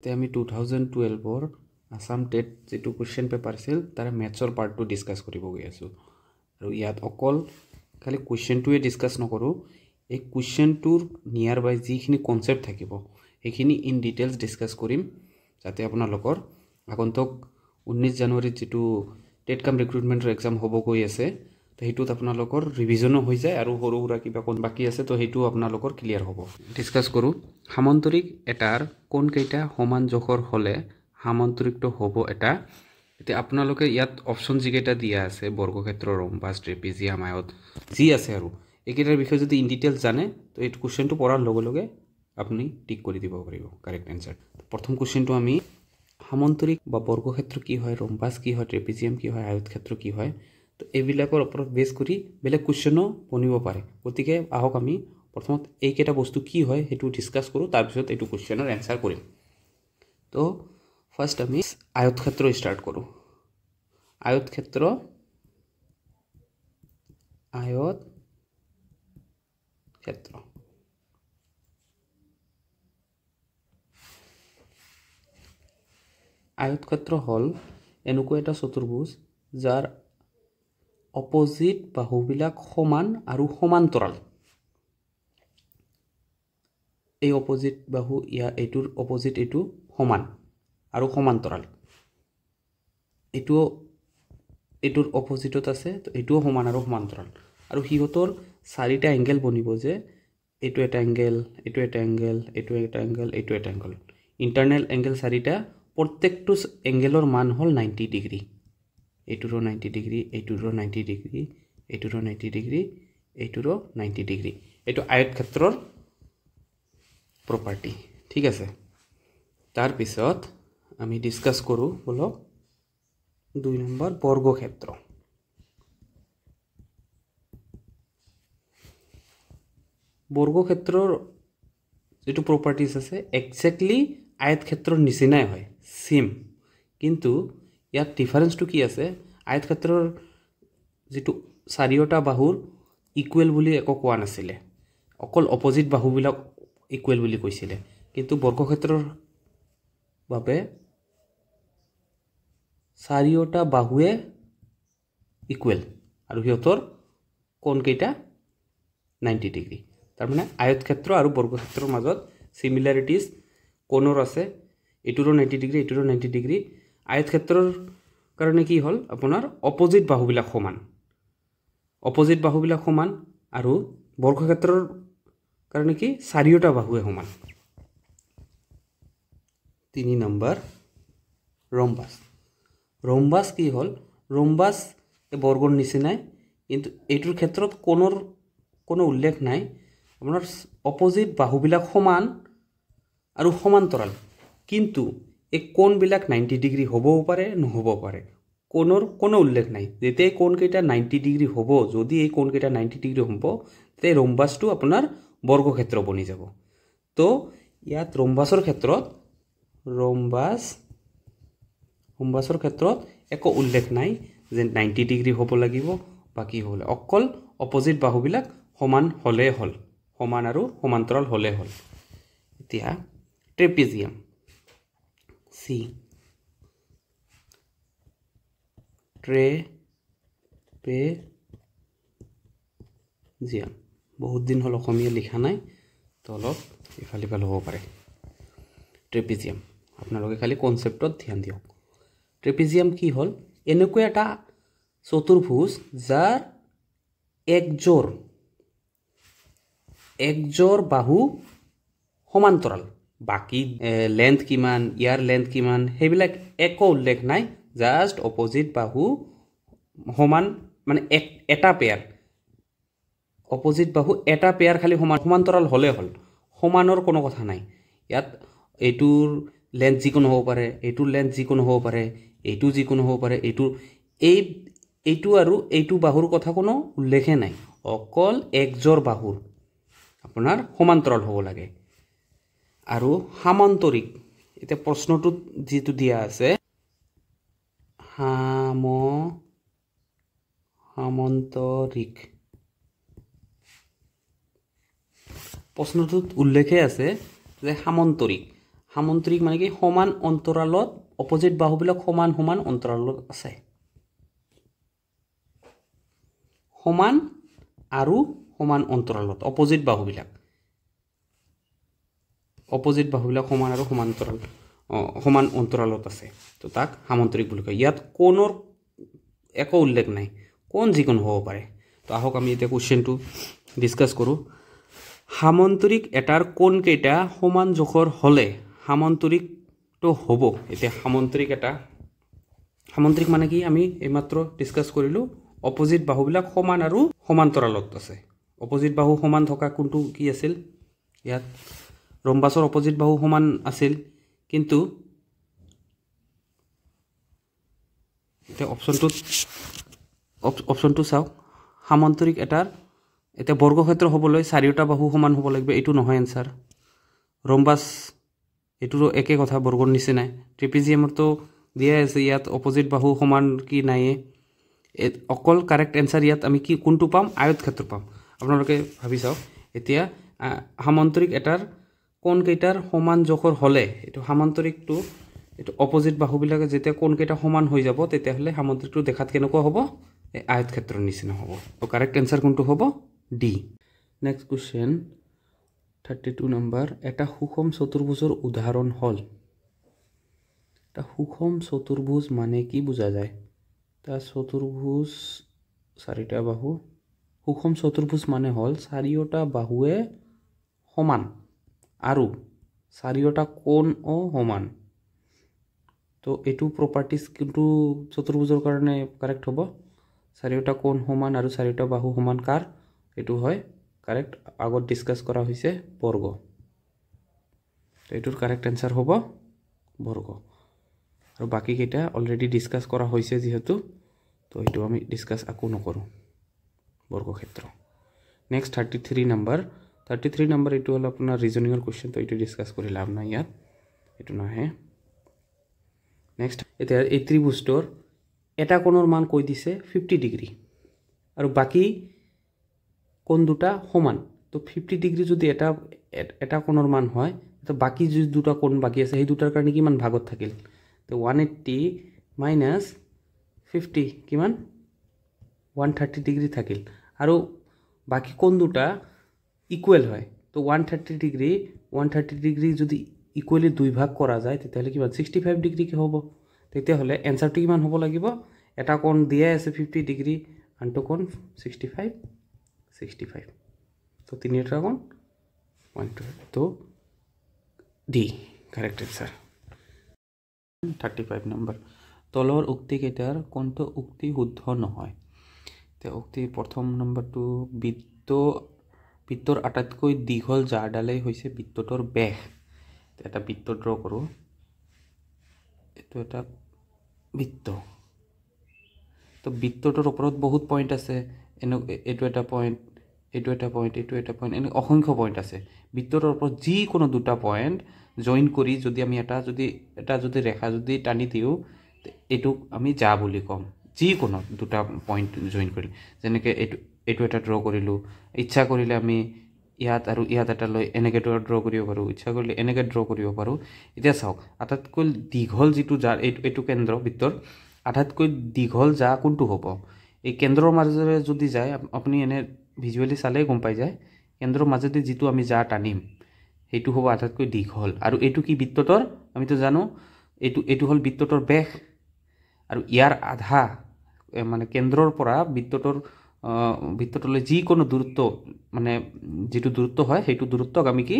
তে আমি 2012 আসাম টেট যেটো কোৱেশ্চন পেপাৰ আছিল তাৰ মেথছৰ পাৰ্টটো ডিসকাস কৰিব গৈ আছো আৰু ইয়াত অকল খালি কোৱেশ্চনটোৱে ডিসকাস নকৰো এই কোৱেশ্চনটোৰ নিয়াৰ বাই যিখিনি কনসেপ্ট থাকিব এইখিনি ইন ডিটেইলছ ডিসকাস কৰিম যাতে আপোনালোকৰ আগন্তুক 19 জানুৱাৰীত যেটো টেট কাম ৰিক্ৰুটমেন্টৰ এক্সাম হ'ব গৈ আছে তো হেতুত আপোনালোকৰ ৰিভিজনো হৈ যায় আৰু সৰু সৰু কিবা কোন বাকি আছে তো হেতু আপোনালোকৰ ক্লিয়াৰ হ'ব ডিসকাস কৰো সামন্তৰিক এটাৰ কোন কেইটা সমান জখৰ হলে সামন্তৰিকটো হ'ব এটা এতে আপোনালোকে ইয়াত অপচন যিকেইটা দিয়া আছে বৰ্গক্ষেত্ৰ ৰম্বাস ট্ৰেপিজিয়াম আয়ত যি আছে আৰু একেটাৰ বিষয়ে যদি ইন ডিটেইলছ জানে তো এই কোৱেশ্চনটো পঢ়াৰ লগে লগে আপুনি টিক কৰি দিব পাৰিব কাৰেক্ট आंसर প্ৰথম কোৱেশ্চনটো আমি সামন্তৰিক বা বৰ্গক্ষেত্ৰ কি হয় ৰম্বাস কি হয় ট্ৰেপিজিয়াম কি হয় আয়তক্ষেত্ৰ কি হয় তো এবিলাকৰ ওপৰত বেছ কৰি বেলেগ কোৱেশ্চনো বনিব পাৰে গতিকে আহক আমি প্ৰথমত এইকেটা বস্তু কি হয় হেতু ডিসকাস কৰো তাৰ পিছত এইটো কোৱেশ্চনৰ आंसर কৰিম তো ফাৰ্স্ট আমি আয়তক্ষেত্ৰ স্টাৰ্ট কৰো আয়তক্ষেত্ৰ আয়তক্ষেত্ৰ হল এনেকুৱা এটা চতুৰ্ভুজ যাৰ অপোজিট বাহুবিলাক সমান আৰু সমান্তৰাল এই অপোজিট বাহু এটোৰ অপোজিট এটো সমান আৰু সমান্তৰাল এটোৰ অপোজিটত আছে তো এটোও সমান আৰু সমান্তৰাল আৰু হিহতৰ চাৰিটা এংগেল বনিব যে এটো এটা এংগেল এটো এটা এংগেল এটো এটা এংগেল এটো এটা এংগেল ইন্টারনাল এংগেল চাৰিটা প্ৰত্যেকটো এংগেলৰ মান হল 90 ডিগ্ৰী এটোৰো 90 ডিগ্ৰী এটোৰো 90 ডিগ্ৰী এটোৰো 90 ডিগ্ৰী এটোৰো 90 ডিগ্ৰী এটো আয়তক্ষেত্ৰৰ প্ৰপাৰ্টি ঠিক আছে তাৰ পিছত আমি ডিসকাস কৰো বলো 2 নম্বৰ বৰ্গক্ষেত্ৰ বৰ্গক্ষেত্ৰৰ যেটো প্ৰপাৰ্টিজ আছে এক্স্যাক্টলি আয়তক্ষেত্ৰৰ নিচিনাই হয় সেম কিন্তু ইয়াত ডিফাৰেন্সটো কি আছে আয়তক্ষেত্ৰৰ যেটো চাৰিটা বাহুৰ ইকুৱেল বুলি একো কোৱা নাছিলে অকল অপোজিট বাহুবিলাক ইকুৱেল বুলি কৈছিলে কিন্তু বৰ্গক্ষেত্ৰৰ বাবে চাৰিটা বাহুৱে ইকুৱেল আৰু হিয়তৰ কোণ কেইটা 90 ডিগ্ৰী তাৰ মানে আয়তক্ষেত্ৰ আৰু বৰ্গক্ষেত্ৰৰ মাজত সিমিলাৰিটিজ কোণৰ আছে এটোৰো 90 ডিগ্ৰী এটোৰো 90 ডিগ্ৰী আয়তক্ষেত্ৰৰ কাৰণে কি হল আপোনাৰ অপোজিট বাহুবিলাক সমান আৰু বৰ্গক্ষেত্ৰৰ কাৰণে কি চাৰিটা বাহুৱে সমান 3 নম্বৰ ৰম্বাস কি হল ৰম্বাস বৰ্গৰ নিচিনাই কিন্তু এটোৰ ক্ষেত্ৰত কোণৰ কোনো উল্লেখ নাই আপোনাৰ অপোজিট বাহুবিলাক সমান আৰু সমান্তৰাল কিন্তু এই কোণবিলাক 90 ডিগ্ৰী হ'বও পাৰে নহ'ব পাৰে কোণৰ কোনো উল্লেখ নাই যেতে কোণ কেইটা 90 ডিগ্ৰী হ'ব যদি এই কোণ কেইটা 90 ডিগ্ৰী হ'ব তে ৰম্বাসটো আপোনাৰ বৰ্গক্ষেত্ৰ বনি যাব তো ইয়াত ৰম্বাসৰ ক্ষেত্ৰত একো উল্লেখ নাই যে 90 ডিগ্ৰী হ'ব লাগিব বাকি হল অকল অপোজিট বাহুবিলাক সমান হলে হল সমান আৰু সমান্তৰাল হলে হল এতিয়া ট্ৰেপিজিয়াম সি ট্ৰেপিজিয়াম বহুত দিন হল অসমীয়া লিখা নাই তো অলপ ইফালে ভাল হ'ব পাৰে ট্ৰেপিজিয়াম আপোনালোকে খালি কনসেপ্টত ধ্যান দিয়ক ট্ৰেপিজিয়াম কি হল এনেকুৱা এটা চতুৰ্ভুজ যাৰ একজোৰ বাহু সমান্তৰাল বাকি লেন্থ কিমান ইয়াৰ লেন্থ কিমান হেবিলাক একো উল্লেখ নাই জাস্ট অপোজিট বাহু সমান মানে এটা পেয়াৰ অপোজিট বাহু এটা পেয়াৰ খালি সমান্তৰাল হলে হল সমানৰ কোনো কথা নাই ইয়াত এটোৰ লেন্থ যিকোনো হ'ব পাৰে এটোৰ লেন্থ যিকোনো হ'ব পাৰে এটো যিকোনো হ'ব পাৰে এইটো আৰু এইটো বাহুৰ কথা কোনো উল্লেখে নাই অকল একজোৰ বাহুৰ আপোনাৰ সমান্তৰাল হ'ব লাগে আৰু সামন্তৰিক এটা প্ৰশ্নটোত যেটো দিয়া আছে সামন্তৰিক প্ৰশ্নটোত উল্লেখে আছে যে সামন্তৰিক সামন্তৰিক মানে কি সমান অন্তৰালত অপজিট বাহুবিলাক সমান সমান অন্তৰালত আছে সমান আৰু সমান অন্তৰালত অপজিট বাহুবিলাক সমান আৰু সমান অন্তৰালত আছে তো তাক সামন্তৰিক বুলি কয় ইয়াত কোণৰ একো উল্লেখ নাই কোণ যিকোনো হ'ব পাৰে তো আহক আমি এতিয়া কোৱেশ্চনটো ডিসকাস কৰোঁ সামন্তৰিক এটাৰ কোণ কেইটা সমান জোখৰ হলে সামন্তৰিকটো হ'ব এতিয়া সামন্তৰিক মানে কি আমি এইমাত্ৰ ডিসকাস কৰিলো অপজিট বাহুবিলাক সমান আৰু সমান্তৰালত আছে অপজিট বাহু সমান থকা কোনটো কি আছিল ইয়াত ৰম্বাসৰ অপজিট বাহু সমান আছিল কিন্তু এটা অপশনটো চাও সামন্তৰিক এটাৰ এটা বৰ্গক্ষেত্ৰ হ'বলৈ চাৰিটা বাহু সমান হ'ব লাগিব এটো নহয় আনসাৰ ৰম্বাস এটোৰো একে কথা বৰ্গৰ নিচিনা ট্ৰেপিজিয়ামৰটো দিয়া আছে ইয়াত অপজিট বাহু সমান কি নাই অকল কাৰেক্ট আনসাৰ ইয়াত আমি কি কোনটো পাম আয়তক্ষেত্ৰ পাম আপোনালোকে ভাবি চাওক এতিয়া সামন্তৰিক এটাৰ কোণ কেইটাৰ সমান জোখৰ হলে এটো সামন্তৰিকটো এটো অপজিট বাহুবিলাকে যেতিয়া কোণ কেইটা সমান হৈ যাব তেতিয়া হলে সামন্তৰিকটো দেখাত কেনেকুৱা হ'ব আয়তক্ষেত্ৰৰ নিচিনা হ'ব তো কাৰেক্ট আনসাৰ কোনটো হ'ব ডি নেক্সট কোশ্চেন 32 নম্বৰ এটা সুষম চতুৰ্ভুজৰ উদাহৰণ হল এটা সুষম চতুৰ্ভুজ মানে কি বুজা যায় তা চতুৰ্ভুজ চাৰিটা বাহু সুষম চতুৰ্ভুজ মানে হল চাৰিটা বাহুৱে সমান আৰু চাৰিটা কোণও সমান তো এটো প্ৰপাৰ্টিজ কিন্তু চতুৰ্ভুজৰ কাৰণে কাৰেক্ট হ'ব চাৰিটা কোণ সমান আৰু চাৰিটা বাহু সমান কাৰ এটো হয় কাৰেক্ট আগত ডিসকাস কৰা হৈছে বৰ্গ তো এটোৰ কাৰেক্ট আনসাৰ হ'ব বৰ্গ আৰু বাকি কেইটা অলৰেডি ডিসকাস কৰা হৈছে যেহেতু তো এটো আমি ডিসকাস আকো নকৰো বৰ্গক্ষেত্ৰ নেক্সট 33 নম্বৰ এটো হল আপোনাৰ ৰিজনিংৰ কোশ্চেন তো এটো ডিসকাস কৰি লাভ নাই ইয়াত এটো নাহে নেক্সট এটা এই ত্ৰিভুজৰ এটা কোণৰ মান কৈ দিছে 50 ডিগ্ৰী আৰু বাকি কোণ দুটা সমান তো 50 ডিগ্ৰী যদি এটা কোণৰ মান হয় তো বাকি যে দুটা কোণ বাকি আছে সেই দুটাৰ কাৰণে কিমান ভাগত থাকিল তো 180 মাইনাস 50 কিমান 130 ডিগ্ৰী থাকিল আৰু বাকি কোণ দুটা ইকুৱেল হয় তো 130 ডিগ্ৰী যদি ইকুৱেলি দুই ভাগ কৰা যায় তেতিয়াহলে কিমান 65 ডিগ্ৰী কি হ'ব তেতিয়াহলে আনসাৰটো কিমান হ'ব লাগিব এটা কোণ দিয়া আছে 50 ডিগ্ৰী আনটো কোণ 65 তো তিনিটা কোণ 120 তো ডি কাৰেক্ট আনসাৰ 35 নম্বৰ তলৰ উক্তি কেইটাৰ কোনটো উক্তি শুদ্ধ নহয় তে উক্তি প্ৰথম নম্বৰটো বৃত্তৰ আটাইতকৈ দীঘল জাৰডালেই হৈছে বৃত্তটোৰ বেগ এটা বৃত্ত ড্ৰ কৰো এটো এটা বৃত্ত তো বৃত্তটোৰ ওপৰত বহুত পয়েন্ট আছে এটো এটা পয়েন্ট এনে অসংখ্য পয়েন্ট আছে বৃত্তটোৰ ওপৰত যি কোনো দুটা পয়েন্ট জয়েন কৰি যদি আমি এটা যদি ৰেখা যদি টানি দিও এটো আমি যা বুলি কম যি কোনো দুটা পয়েন্ট জয়েন কৰি যেনেকৈ এটো এটা ড্ৰ কৰিলো ইচ্ছা কৰিলে আমি ইয়াত আৰু ইয়াত এটা লৈ এনেকৈ ড্ৰ কৰিব পাৰো ইচ্ছা কৰিলে এনেকৈ ড্ৰ কৰিব পাৰো এতিয়া চাওক আটাইতকৈ দীঘল যেটো যা এটো কেন্দ্ৰ বৃত্তৰ আটাইতকৈ দীঘল যা কোনটো হ'ব এই কেন্দ্ৰৰ মাজেৰে যদি যায় আপুনি এনে ভিজুৱেলি চালে গম পাই যায় কেন্দ্ৰৰ মাজেদি যেটো আমি যা টানিম হেতু হ'ব আটাইতকৈ দীঘল আৰু এটো কি বৃত্তটোৰ আমি তো জানো এটো হল বৃত্তটোৰ বেগ আৰু ইয়াৰ আধা মানে কেন্দ্ৰৰ পৰা বৃত্তটোলৈ যি কোনো দূৰত্ব মানে যেটো দূৰত্ব হয় হেতু দূৰত্বক আমি কি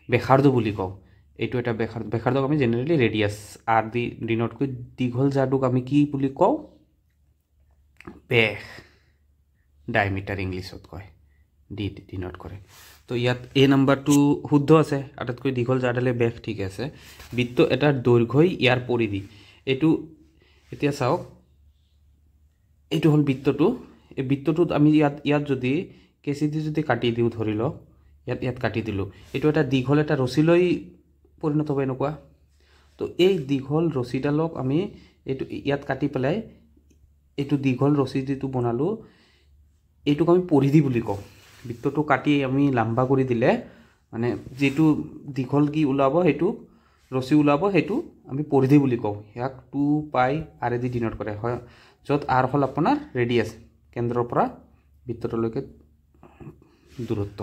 ব্যাসাৰ্ধ বুলি কওঁ এটো এটা ব্যাসাৰ্ধক আমি জেনাৰেলি ৰেডিয়াস আৰ দি ডিনোটকৈ দীঘল জাটোক আমি কি বুলি কওঁ বেগ ডায়ামিটাৰ ইংলিছত কয় ডি ডিনোট কৰে তো ইয়াত এ নাম্বাৰটো শুদ্ধ আছে আটাইতকৈ দীঘল জাডালে বেগ ঠিক আছে বৃত্ত এটাৰ দৈৰ্ঘ্যই ইয়াৰ পৰিধি এটো এতিয়া চাওক এটো হল বৃত্তটো এই বৃত্তটোত আমি ইয়াত যদি কেচিদি যদি কাটি দিও ধৰি লওক ইয়াত কাটি দিলো এটো এটা দীঘল এটা ৰচিলৈ পৰিণত হ'ব এনেকুৱা তো এই দীঘল ৰচিডালক আমি এটো ইয়াত কাটি পেলাই এটো দীঘল ৰচি যেটো বনালো এটোক আমি পৰিধি বুলি কওঁ বৃত্তটো কাটি আমি লম্বা কৰি দিলে মানে যেটো দীঘল কি ওলাব হেতু ৰচি ওলাব সেইটো আমি পৰিধি বুলি কওঁ ইয়াক 2 পাই r দি ডিনোট কৰে হয় য'ত r হ'ল আপোনাৰ ৰেডিয়াছ কেন্দ্ৰৰ পৰা বৃত্তলৈকে দূৰত্ব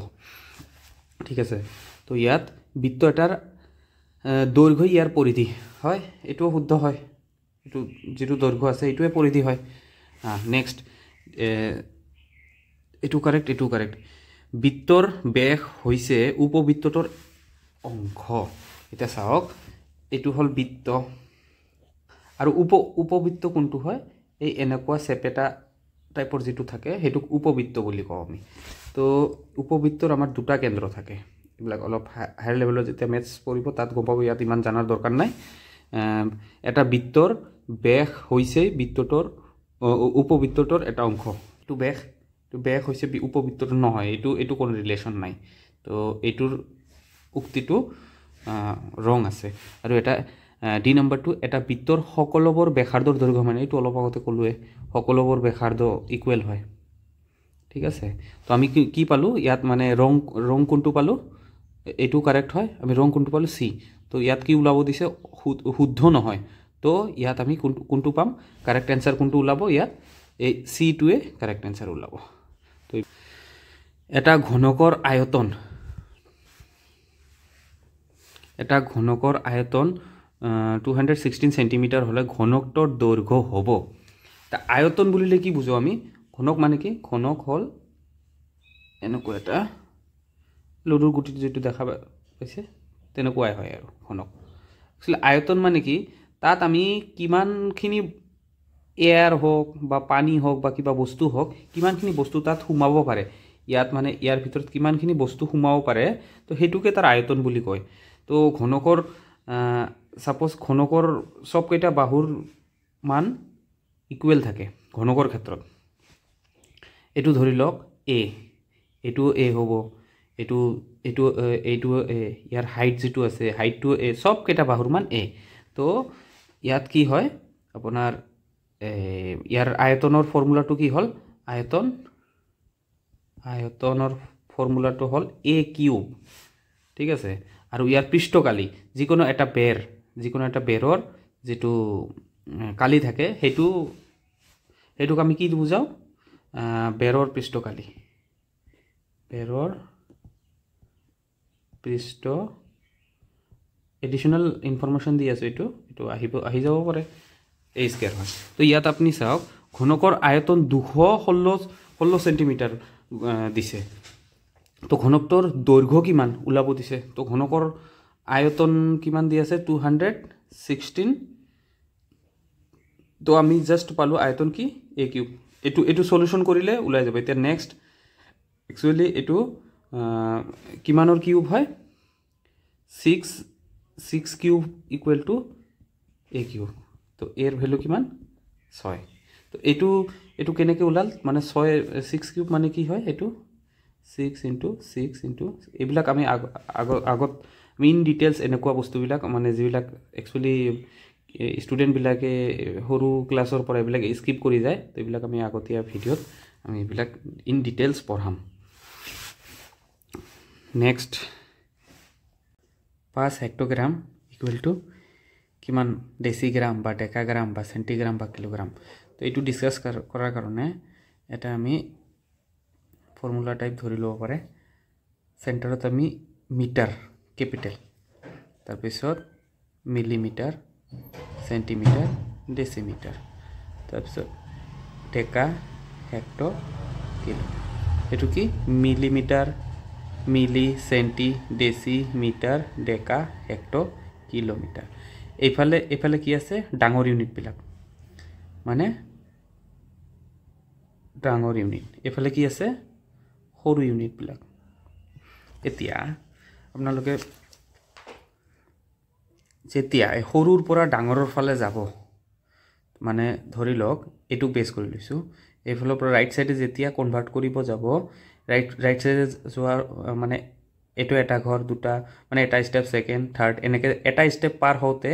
ঠিক আছে তো ইয়াত বৃত্ত এটাৰ দৈৰ্ঘ্য ইয়াৰ পৰিধি হয় এটো শুদ্ধ হয় এটো যেটো দৈৰ্ঘ্য আছে এটোৱে পৰিধি হয় নেক্সট এটো কাৰেক্ট বৃত্তৰ ব্যাস হৈছে উপবৃত্তটোৰ অংশ এটা চাওক এটো হল বৃত্ত আৰু উপবৃত্ত কোনটো হয় এই এনেকুৱা সেপেটা টাইপৰ যেটো থাকে হেতুক উপবৃত্ত বুলি কওঁ আমি তো উপবৃত্তৰ আমাৰ দুটা কেন্দ্ৰ থাকে এইবিলাক অলপ হাই লেভেলৰ যেতিয়া ম্যাথছ পঢ়িব তাত গম পাব ইয়াত ইমান জানাৰ দৰকাৰ নাই এটা বৃত্তৰ ব্যাস হৈছে বৃত্তটোৰ উপবৃত্তটোৰ এটা অংশ এটো ব্যাস হৈছে উপবৃত্তটো নহয় এটো কোনো ৰিলেশন নাই তো এটোৰ উক্তিটো ৰং আছে আৰু এটা ডি নম্বৰটো এটা বৃত্তৰ সকলোবৰ ব্যাসাৰ্ধৰ দৈৰ্ঘ্য মানে এটো অলপ আগতে কলোৱে সকলোবৰ ব্যাসাৰ্ধ ইকুৱেল হয় ঠিক আছে তো আমি কি পালো ইয়াত মানে ৰং কোনটো পালো এটো কারেক্ট হয় আমি রং কোনটো পালো সি তো ইয়াত কি ওলাব দিছে শুদ্ধ নহয় তো ইয়াত আমি কোনটো পাম কারেক্ট आंसर কোনটো ওলাব ইয়াত এই সি টোৱে কাৰেক্ট आंसर ওলাব তো এটা ঘনকৰ আয়তন 216 সেন্টিমিটাৰ হলে ঘনকটোৰ দৈৰ্ঘ্য হ'ব তা আয়তন বুলিলে কি বুঝো আমি ঘনক মানে কি ঘনক হল এনেকুৱা এটা লুডুৰ গুটি যেটো দেখা পাইছে তেনেকুৱাই হয় আৰু ঘনক আসলে আয়তন মানে কি তাত আমি কিমানখিনি এয়াৰ হোক বা পানী হোক বা কিবা বস্তু হোক কিমানখিনি বস্তু তাত সুমাব পাৰে ইয়াত মানে ইয়াৰ ভিতৰত কিমানখিনি বস্তু সুমাব পাৰে তো হেতুকে তাৰ আয়তন বুলি কয় তো ঘনকৰ সাপোজ ঘনকৰ সব কেইটা বাহুৰ মান ইকুৱেল থাকে ঘনকৰ ক্ষেত্ৰত এটো ধৰি লওক এ এটো এ হ'ব এটো ইয়াৰ হাইট যেটো আছে হাইটটো এ সব কেটা বাহুৰ মান এ তো ইয়াত কি হয় আপোনাৰ ইয়াৰ আয়তনৰ ফৰ্মুলাটো কি হল আয়তনৰ ফৰ্মুলাটো হল a কিউব ঠিক আছে আৰু ইয়াৰ পৃষ্ঠকালি যিকোনো এটা বেৰৰ যেটো কালি থাকে হেতুক আমি কি বুজাও বেৰৰ পৃষ্ঠকালি পৃষ্ঠ এডিশনাল ইনফৰমেশন দি আছে এটো আহি যাব পাৰে a স্কয়াৰ হয় তো ইয়াত আপনি চাওক ঘনকৰ আয়তন 216 সেন্টিমিটাৰ দিছে তো ঘনকটোৰ দৈৰ্ঘ্য কিমান ওলাব দিছে তো ঘনকৰ আয়তন কিমান দি আছে 216 তো আমি জাস্ট পালো আয়তন কি a কিউব এটো সলিউশন কৰিলে ওলাই যাব এতিয়া নেক্সট একচুয়ালি এটো কিমানৰ কিউব হয় 6 cube equal to a cube তো এর ভ্যালু কিমান 6 তো এটো কেনেকৈ ওলাল মানে 6 কিউব মানে কি হয় এটো 6 into 6 into এইবিলাক আমি আগত মেইন ডিটেইলস এনেকুৱা বস্তুবিলাক মানে যিবিলাক একচুয়ালি স্টুডেন্ট বিলাকে সৰু ক্লাছৰ পৰা এইবিলাক স্কিপ কৰি যায় তো এইবিলাক আমি আগতীয়া ভিডিওত আমি এইবিলাক ইন ডিটেইলস পঢ়াম নেক্সট 5 হেক্টোগ্রাম ইকুয়াল টু কিমান ডেসিগ্রাম বা ডেকাগ্রাম বা সেন্টিগ্রাম বা কিলোগ্রাম তো এটু ডিসকাস কৰাৰ কাৰণে এটা আমি ফৰ্মুলা টাইপ ধৰি লব পাৰে সেন্টাৰত আমি মিটাৰ ক্যাপিটাল তাৰ পিছত মিলিমিটাৰ সেন্টিমিটাৰ ডেসিমিটাৰ তাৰ পিছত ডেকা হেক্টো কিলো এটু কি মিলিমিটাৰ মিলি সেন্টি ডেসি মিটাৰ ডেকা হেক্টো কিলোমিটাৰ এইফালে কি আছে ডাঙৰ ইউনিট বিলাক মানে ডাঙৰ ইউনিট এইফালে কি আছে সৰু ইউনিট বিলাক এতিয়া আপোনালোকে যেতিয়া সৰুৰ পৰা ডাঙৰৰ ফালে যাব মানে ধৰি লওক এটু বেস কৰি লৈছো এইফালৰ পৰা ৰাইট সাইডে যেতিয়া কনভাৰ্ট কৰিব যাব ৰাইট সাইডে যোৱাৰ মানে এটো এটা ঘৰ দুটা মানে এটা স্টেপ সেকেন্ড থাৰ্ড এনেকে এটা স্টেপ পাৰ হতে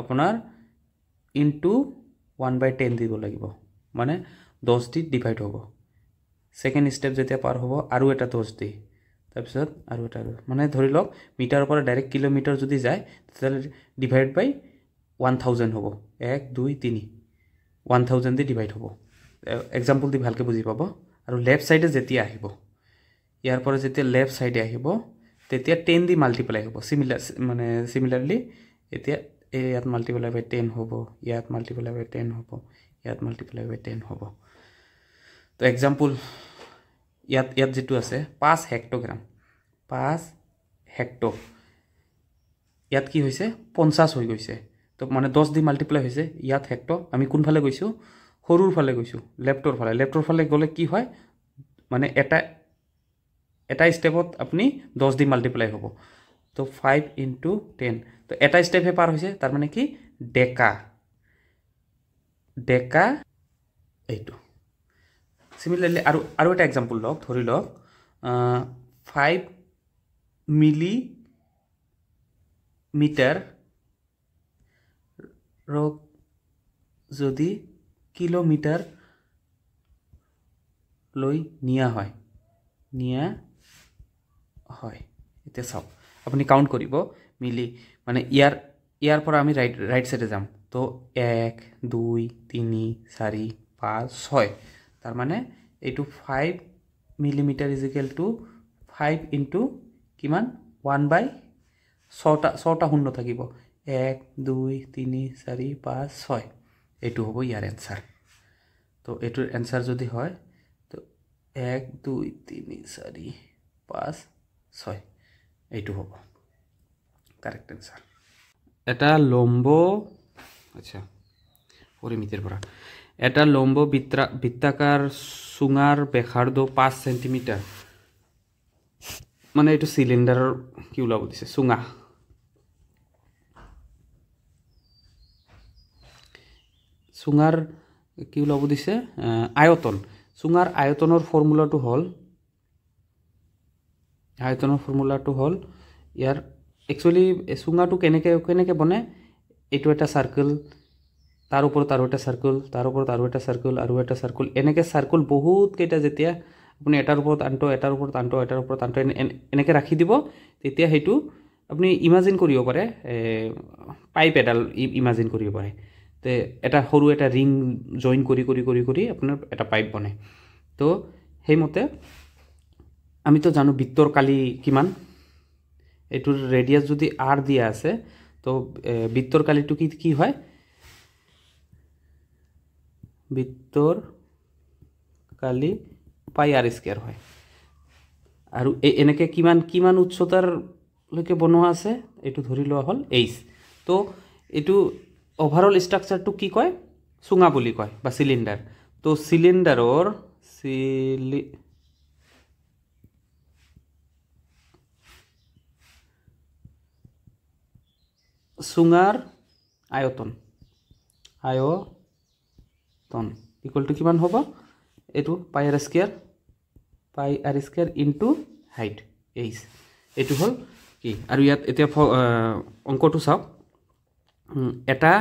আপোনাৰ ইনটু 1/10 দিব লাগিব মানে 10 দি ডিভাইড হ'ব সেকেন্ড স্টেপ যেতিয়া পার হ'ব আৰু এটা 10 দি তাৰপিছত আৰু এটা মানে ধৰি লওক মিটাৰৰ পৰা ডাইৰেক্ট কিলোমিটাৰ যদি যায় তেতিয়াহ'লে ডিভাইড বাই 1000 হ'ব 1 2 3 1000 দি ডিভাইড হ'ব এক্সাম্পল দি ভালকৈ বুজি পাব আৰু লেফ্ট সাইডে যেতিয়া আহিব ইয়াৰ পৰা যেতিয়া লেফ্ট সাইডে আহিব তেতিয়া 10 দি মাল্টিপ্লাই হ'ব সিমিলাৰলি এতিয়া ইয়াত মাল্টিপ্লাই বাই 10 হ'ব ইয়াত মাল্টিপ্লাই বাই 10 হ'ব ইয়াত মাল্টিপ্লাই বাই 10 হ'ব তো এক্সাম্পল ইয়াত যেটো আছে 5 হেক্টোগ্ৰাম 5 হেক্টো ইয়াত কি হৈছে 50 হৈ গৈছে তো মানে 10 দি মাল্টিপ্লাই হৈছে ইয়াত হেক্টো আমি কোন ফালে গৈছো সৰুৰ ফালে গৈছো লেফ্টৰ ফালে গলে কি হয় মানে এটা স্টেপত আপুনি 10 দি মাল্টিপ্লাই হ'ব তো 5 * 10 তো এটা স্টেপে পাৰ হৈছে তাৰ মানে কি ডেকা এইটো সিমিলাৰলি আৰু এটা এক্সাম্পল লওক ধৰি লওক 5 মিলিমিটাৰ ৰক যদি কিলোমিটাৰ লৈ নিয়া হয় এতিয়া চাওক আপুনি কাউন্ট কৰিব মিলি মানে ইয়াৰ পৰা আমি ৰাইট সাইডে যাম তো 1 2 3 4 5 6 তাৰ মানে এইটো 5 মিলিমিটাৰ = 5 * কিমান 1/6টা শূন্য থাকিব 1 2 3 4 5 6 এইটো হ'ব ইয়াৰ এনসাৰ তো এইটোৰ এনসার যদি হয় তো 1 2 3 4 5 6 এইটো হ'ব কারেক্ট এনসার এটা লম্ব আচ্ছা পৰিমিতিৰ পৰা এটা লম্ব বৃত্তাকাৰ চুঙাৰ ব্যাসাৰ্ধ 5 সেন্টিমিটাৰ মানে এইটো সিলিন্ডাৰৰ কি ওলাব দিছে চুঙা চুঙাৰ কি ওলাব দিছে আয়তন চুঙাৰ আয়তনৰ ফৰ্মুলাটো হ'ল ইয়াৰ একচুয়ালি চুঙাটো কেনেকে বনে এইটো এটা সাৰ্কেল তাৰ ওপৰত আৰু এটা সাৰ্কেল তাৰ ওপৰত আৰু এটা সাৰ্কেল আৰু এটা সাৰ্কেল এনেকে সাৰ্কেল বহুত কেইটা যেতিয়া আপুনি এটাৰ ওপৰত আনটো এনেকে ৰাখি দিব তেতিয়া হেতু আপুনি ইমাজিন কৰিব পাৰে পাইপ এডাল ইমাজিন কৰিব পাৰে তে এটা সৰু এটা ৰিং জয়েন কৰি আপোনাৰ এটা পাইপ বনে তো হেইমতে আমি তো জানো বৃত্তৰ কালি কিমান এটোৰ ৰেডিয়াস যদি r দিয়া আছে তো বৃত্তৰ কালিটো কি হয় বৃত্তৰ কালি পাই r² হয় আৰু এনেকে কিমান উচ্চতাৰ লৈকে বনোৱা আছে এটো ধৰি লোৱা হল h তো এটো ওভাৰঅল স্ট্ৰাকচাৰটো কি কয় চুঙা বুলি কয় বা সিলিন্ডাৰ তো সিলিন্ডাৰৰ চুঙাৰ আয়তন ইকুয়াল টু কিমান হ'ব এটো পাই r² ইনটু হাইট h এটো হল কি আৰু ইয়াত এতিয়া অঙ্কটো চাওক এটা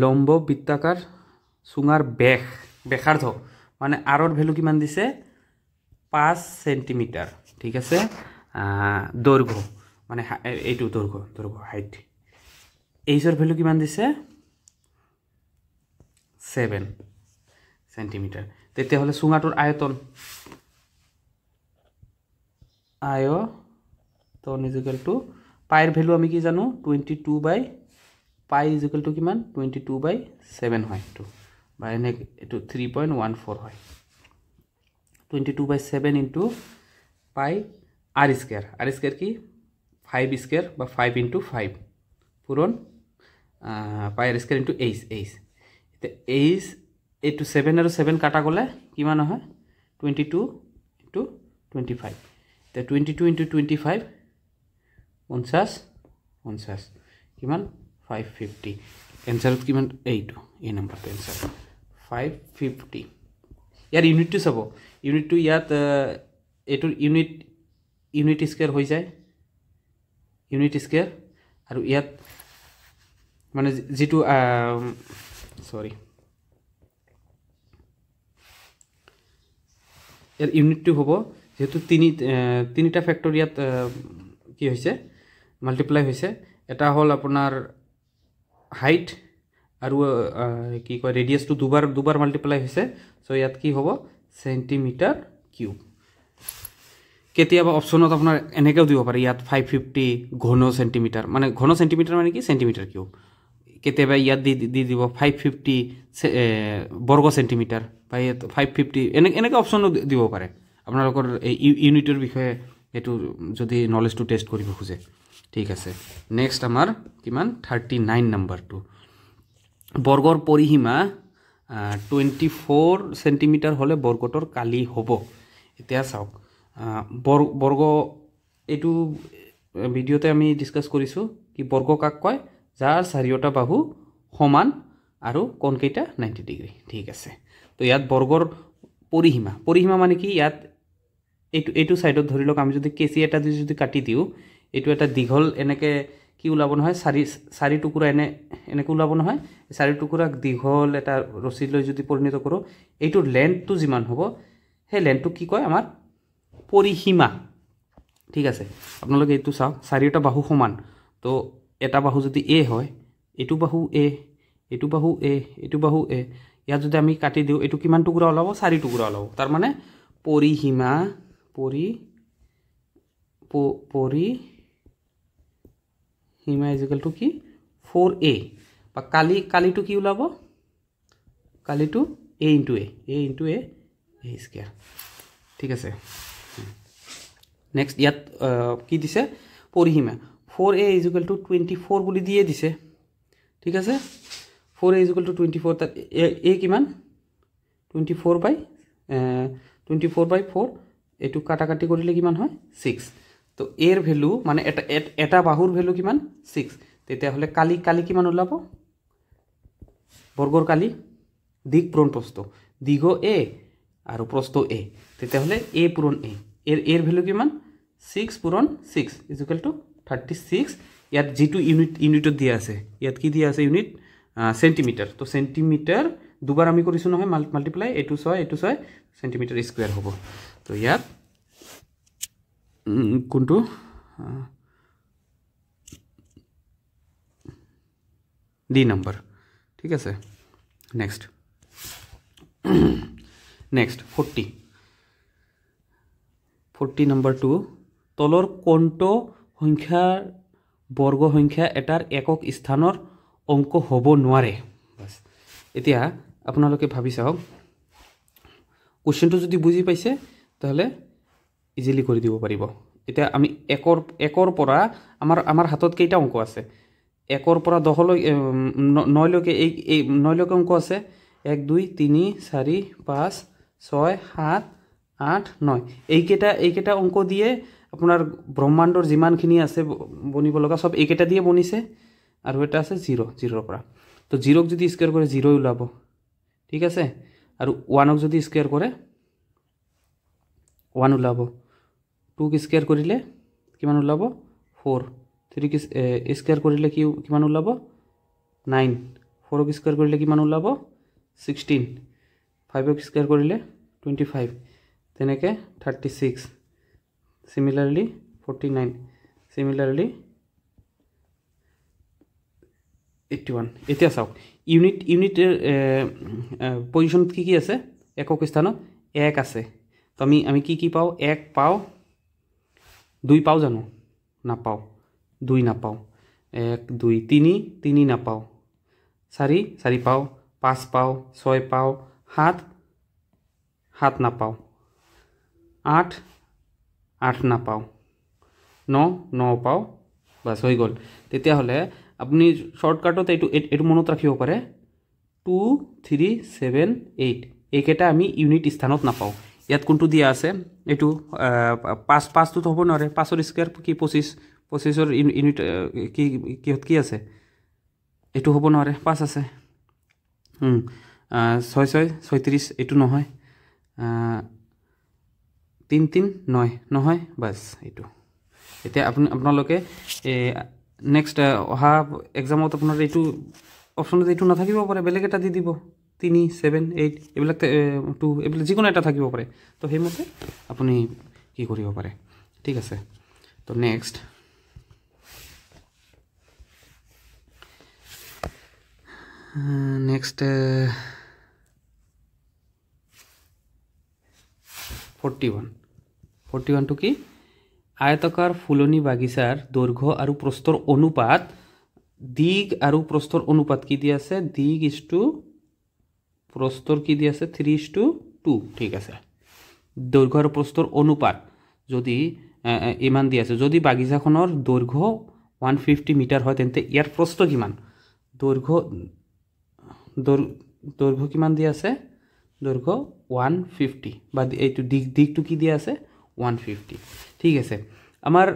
লম্ব বৃত্তাকাৰ চুঙাৰ ব্যাসাৰ্ধ মানে r ৰ ভ্যালু কিমান দিছে 5 সেন্টিমিটাৰ ঠিক আছে দৈৰ্ঘ্য মানে এইটো দৈৰ্ঘ্য হাইট h ৰ ভ্যালু কিমান দিছে 7 সেন্টিমিটাৰ তেতিয়া হলে চুঙাটোৰ আয়তন পাইৰ ভ্যালু আমি কি জানো 22 বাই পাই ইকুয়াল টু কিমান 22/7 হয় তো বা এনে এটো 3.14 হয় 22/7 ইনটু পাই r² কি 5² বা 5 * 5 পূরণ পাই r² ইনটু h এটা h এটো 7 আৰু 7 কাটা গলে কিমান হয় 22 * 25 তে 22 * 25 50 কিমান 550 এনসার কিমান এইটো এই নাম্বাৰটো এনসাৰ 550 ইয়াৰ ইউনিটটো চাব ইউনিটটো ইয়াত এটোৰ ইউনিট স্কয়াৰ হৈ যায় ইউনিট স্কয়াৰ আৰু ইয়াত মানে যেটো সৰি ইয়াৰ ইউনিটটো হ'ব যেহেতু তিনিটা ফেক্টৰ ইয়াত কি হৈছে মাল্টিপ্লাই হৈছে এটা হ'ল আপোনাৰ হাইট আৰু কি কয় ৰেডিয়াছটো দুবাৰ মাল্টিপ্লাই হৈছে সো ইয়াত কি হ'ব সেন্টিমিটাৰ কিউব কেতিয়াবা অপচনত আপোনাৰ এনেকেও দিব পাৰে ইয়াত 550 ঘন সেন্টিমিটাৰ মানে ঘন সেন্টিমিটাৰ মানে কি সেন্টিমিটাৰ কিউব কেতিয়াবা ইয়াত দি দিব 550 বৰ্গ সেন্টিমিটাৰ বা ইয়াত 550 এনেকে অপচন দিব পাৰে আপোনালোকৰ ইউনিটৰ বিষয়ে এটো যদি নলেজটো টেষ্ট কৰিব খুজে ঠিক আছে নেক্সট আমাৰ কিমান 39 নম্বৰটো বৰ্গৰ পৰিসীমা 24 সেন্টিমিটাৰ হলে বৰ্গটোৰ কালি হ'ব এতিয়া চাওক বৰ্গ এটো ভিডিওতে আমি ডিসকাস কৰিছো কি বৰ্গ কাক কয় যাৰ চাৰিওটা বাহু সমান আৰু কোণ কেইটা 90 ডিগ্ৰী ঠিক আছে তো ইয়াত বৰ্গৰ পৰিসীমা মানে কি ইয়াত এইটো সাইডত ধৰি লওক আমি যদি কেচি এটা যদি কাটি দিও এইটো এটা দীঘল এনেকে কি উলাব নহয় চাৰি টুকুৰা এনেকে উলাব নহয় চাৰি টুকুৰা দীঘল এটা ৰছী লৈ যদি পৰিণত কৰো এইটোৰ লেন্থটো যিমান হ'ব হে লেন্থটো কি কয় আমাৰ পৰিসীমা ঠিক আছে আপোনালোকে এইটো চাওক চাৰিটা বাহু সমান তো এটা বাহু যদি a হয় এইটো বাহু a এইটো বাহু a এইটো বাহু a ইয়াত যদি আমি কাটি দিও এইটো কিমান টুকুৰা ওলাব চাৰি টুকুৰা ওলাব তাৰ মানে পৰিসীমা হিমা ইজ ইকুয়াল টু কি 4a বা কালিটো কি ওলাব কালিটো a into a স্কয়ার ঠিক আছে নেক্সট ইয়াত কি দিছে পৰিসীমা 4a ইজ ইকুয়াল টু 24 বুলি দিয়ে দিছে ঠিক আছে 4a ইজ ইকুয়াল টু 24 তাত a কিমান 24 বাই 4 এটু কাটাকাটি কৰিলে কিমান হয় 6 তো এৰ ভ্যালু মানে এটা বাহুৰ ভ্যালু কিমান 6 তেতিয়া হলে কালি কিমান ওলাব বৰ্গৰ কালি দিক পূৰণ প্ৰস্থ দিঘ a আৰু প্ৰস্থ a তেতিয়া হলে a পূৰণ a এৰ ভ্যালু কিমান 6 পূৰণ 6 ইজ ইকুয়াল টু 36 ইয়াত যেটো ইউনিটত দিয়া আছে ইয়াত কি দিয়া আছে ইউনিট সেন্টিমিটার তো সেন্টিমিটার দুবাৰ আমি কৰিছো নহয় মাল্টিপ্লাই এটো 6 সেন্টিমিটার স্কয়ার হ'ব তো ইয়াত কোনটো ডি নাম্বার ঠিক আছে নেক্সট 40 নাম্বার 2 তলৰ কোনটো সংখ্যাৰ বৰ্গ সংখ্যা এটাৰ একক স্থানৰ অংক হ'ব নোৱাৰে বাস এতিয়া আপোনালোকে ভাবি চাওক কোশ্চেনটো যদি বুজি পাইছে তাহলে ইজিলি কৰি দিব পাৰিব এতিয়া আমি একৰ পৰা আমাৰ হাতত কেইটা অংক আছে একৰ পৰা 10 লৈ 9 লৈকে এই 9 লৈকে অংক আছে 1 2 3 4 5 6 7 8 9 এইকেইটা অংক দিয়ে আপোনাৰ ব্ৰহ্মাণ্ডৰ যিমানখিনি আছে বনিব লগা সব এইকেইটা দিয়ে বনিছে আৰু এটা আছে 0 পৰা তো 0 ক যদি স্কয়াৰ কৰে 0 ওলাব ঠিক আছে আৰু 1 ক যদি স্কয়াৰ কৰে 1 ওলাব 2 ক স্কয়াৰ কৰিলে কিমান ওলাব 4 3 ক স্কয়াৰ কৰিলে কিমান ওলাব 9 4 ক স্কয়াৰ কৰিলে কিমান ওলাব 16 5 ক স্কয়াৰ কৰিলে 25 তেনেকে 36 similarly 49 similarly 81 এতিয়া চাওক ইউনিট পজিশন কি আছে একক স্থানত 1 আছে তো আমি কি পাও 1 পাও 2 পাও জানো না পাও 2 না পাও 1 2 3 না পাও 4 পাও 5 পাও 6 পাও 7 না পাও 8 না পাও 9 পাও বাস হৈ গল তেতিয়া হলে আপুনি শর্টকাটত এটো মনত ৰাখিব পাৰে 2 3 7 8 এইকেটা আমি ইউনিট স্থানত না পাও ইয়াত কোনটো দিয়া আছে এটো 5 তো হ'ব নৰে 5 ৰ স্কয়াৰ কি 25 ৰ ইউনিট কি আছে এটো হ'ব নৰে 5 আছে 6 36 এটো নহয় 3 3 9 নহয় বাস এটো এতিয়া আপোনালোকে নেক্সট অহা এক্সামত আপোনাৰ এইটো অপচনত এইটো নাথাকিব পাৰে বেলেগ এটা দি দিব 3 7 8 এইবিলাক 2 এইবিলাক যিকোনো এটা থাকিব পাৰে তো হেমতে আপুনি কি কৰিব পাৰে ঠিক আছে তো নেক্সট নেক্সট 41 টো কি আয়তাকাৰ ফুলনি বাগিচাৰ দৈৰ্ঘ্য আৰু প্ৰস্থৰ অনুপাত দিগ আৰু প্ৰস্থৰ অনুপাত কি দি আছে দিগ ইজ টু প্ৰস্থৰ কি দি আছে 3:2 ঠিক আছে দৈৰ্ঘ্য আৰু প্ৰস্থৰ অনুপাত যদি ইমান দি আছে যদি বাগিচাখনৰ দৈৰ্ঘ্য 150 মিটাৰ হয় তেন্তে ইয়াৰ প্ৰস্থ কিমান দৈৰ্ঘ্য কিমান দি আছে দৈৰ্ঘ্য 150 বা এইটো দিগটো কি দিয়া আছে 150 ঠিক আছে আমাৰ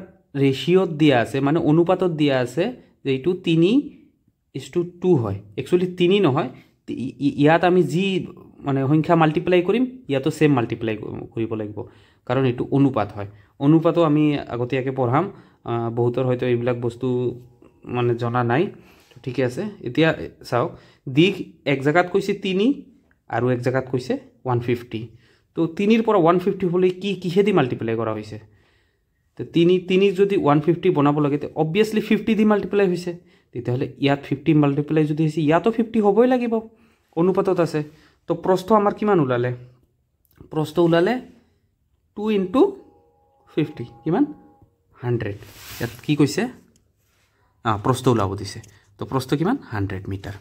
ৰেশিওত দিয়া আছে মানে অনুপাতত দিয়া আছে যে এইটো 3:2 হয় একচুয়ালি 3 নহয় ইয়াত আমি যি মানে সংখ্যা মাল্টিপ্লাই কৰিম ইয়াতো সেম মাল্টিপ্লাই কৰিব লাগিব কাৰণ এইটো অনুপাত হয় অনুপাতও আমি আগতীয়াকৈ পঢ়াম বহুতৰ হয়তো এইবিলাক বস্তু মানে জনা নাই ঠিক আছে এতিয়া চাওক দিগ এক জায়গাত কৈছে 3 আৰু এক জায়গাত কৈছে 150 তো 3 ৰ পৰা 150 হলে কি কিহেদি মাল্টিপ্লাই কৰা হৈছে তো 3 যদি 150 বনাব লাগে তে অবভিয়াসলি 50 দি মাল্টিপ্লাই হৈছে তেতিয়াহলে ইয়াত 50 মাল্টিপ্লাই যদি হৈছে ইয়াতো 50 হ'বই লাগিব অনুপাতত আছে তো প্ৰস্থ আমাৰ কিমান ওলালে প্ৰস্থ ওলালে 2 * 50 কিমান 100 ইয়াত কি কৈছে প্ৰস্থ ওলাব দিছে তো প্ৰস্থ কিমান 100 মিটাৰ